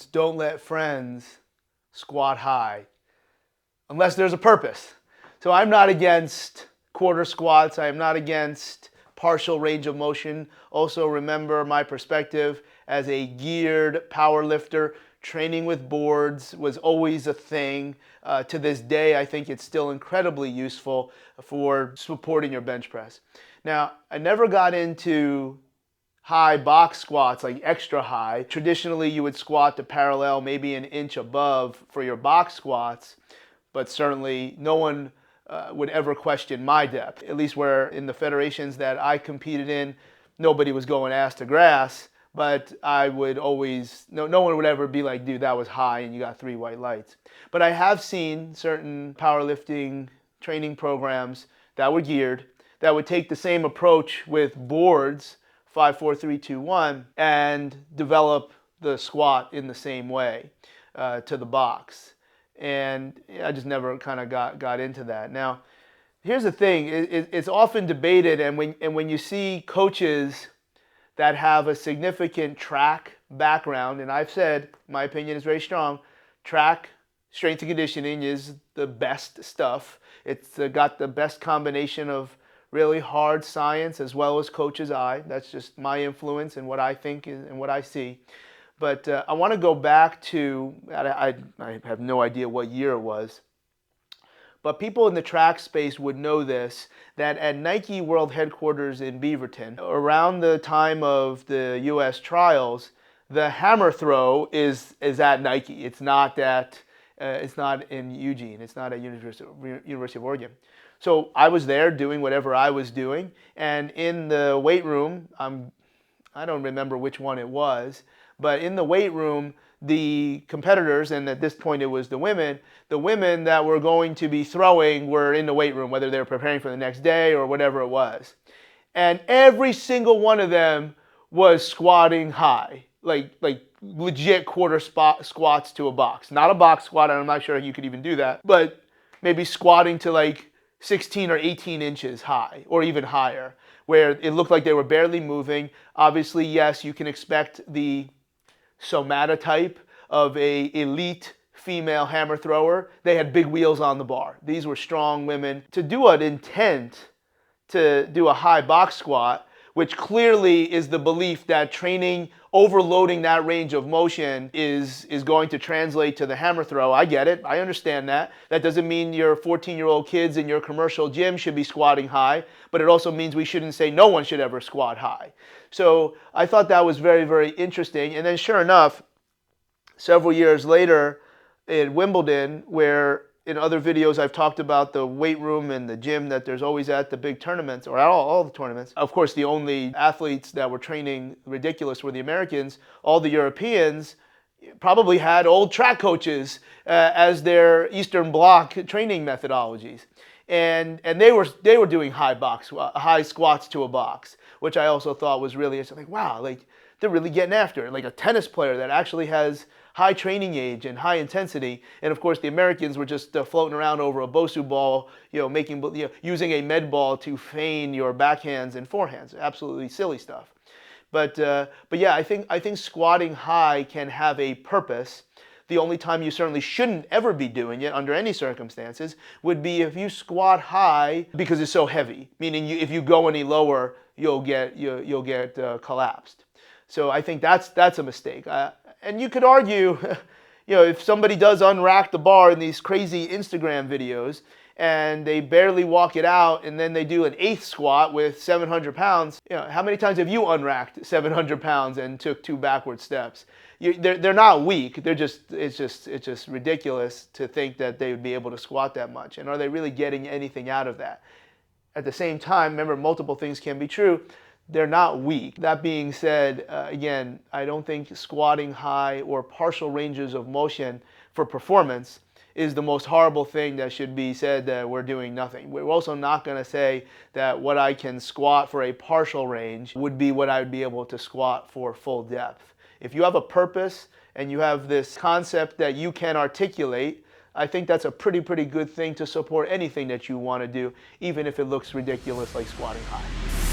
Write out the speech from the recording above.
friends, don't let friends squat high unless there's a purpose. So I'm not against quarter squats. I am not against partial range of motion. Also remember my perspective as a geared power lifter. Training with boards was always a thing. To this day, I think it's still incredibly useful for supporting your bench press. Now, I never got into high box squats, like extra high. Traditionally, you would squat to parallel, maybe an inch above for your box squats, but certainly no one would ever question my depth. At least where in the federations that I competed in, nobody was going ass to grass, but I would always, no one would ever be like, dude, that was high and you got 3 white lights. But I have seen certain powerlifting training programs that were geared, that would take the same approach with boards, 5, 4, 3, 2, 1, and develop the squat in the same way to the box. And I just never kind of got into that. Now, here's the thing, it's often debated, and when you see coaches that have a significant track background, and I've said, my opinion is very strong, track, strength and conditioning is the best stuff. It's got the best combination of really hard science as well as coach's eye. That's just my influence and what I think and what I see. But I want to go back to, I have no idea what year it was, but people in the track space would know this, that at Nike World Headquarters in Beaverton, around the time of the US trials, the hammer throw is at Nike. It's not in Eugene. It's not at University of Oregon. So I was there doing whatever I was doing, and in the weight room, I don't remember which one it was, but in the weight room, the competitors, and at this point it was the women that were going to be throwing were in the weight room, whether they were preparing for the next day or whatever it was. And every single one of them was squatting high, like legit quarter squats to a box. Not a box squat, and I'm not sure you could even do that, but maybe squatting to like 16 or 18 inches high, or even higher, where it looked like they were barely moving. Obviously, yes, you can expect the somatotype of a elite female hammer thrower. They had big wheels on the bar. These were strong women. To do an intent to do a high box squat, which clearly is the belief that training, overloading that range of motion is going to translate to the hammer throw. I get it. I understand that. That doesn't mean your 14-year-old kids in your commercial gym should be squatting high, but it also means we shouldn't say no one should ever squat high. So I thought that was very, very interesting. And then sure enough, several years later in Wimbledon, where in other videos I've talked about the weight room and the gym that there's always at the big tournaments, or at all the tournaments. Of course, the only athletes that were training ridiculous were the Americans. All the Europeans probably had old track coaches as their Eastern Bloc training methodologies. And they were doing high squats to a box, which I also thought was really interesting. Like, wow, like they're really getting after it. Like a tennis player that actually has high training age and high intensity. And of course, the Americans were just floating around over a Bosu ball, using a med ball to feign your backhands and forehands. Absolutely silly stuff. But yeah, I think squatting high can have a purpose. The only time you certainly shouldn't ever be doing it under any circumstances would be if you squat high because it's so heavy. Meaning, if you go any lower, you'll get collapsed. So I think that's a mistake. And you could argue, if somebody does unrack the bar in these crazy Instagram videos and they barely walk it out and then they do an 8th squat with 700 pounds, how many times have you unracked 700 pounds and took 2 backward steps? They're not weak. It's just ridiculous to think that they would be able to squat that much. And are they really getting anything out of that? At the same time, remember, multiple things can be true. They're not weak. That being said, again, I don't think squatting high or partial ranges of motion for performance is the most horrible thing that should be said that we're doing nothing. We're also not going to say that what I can squat for a partial range would be what I would be able to squat for full depth. If you have a purpose and you have this concept that you can articulate, I think that's a pretty good thing to support anything that you want to do, even if it looks ridiculous like squatting high.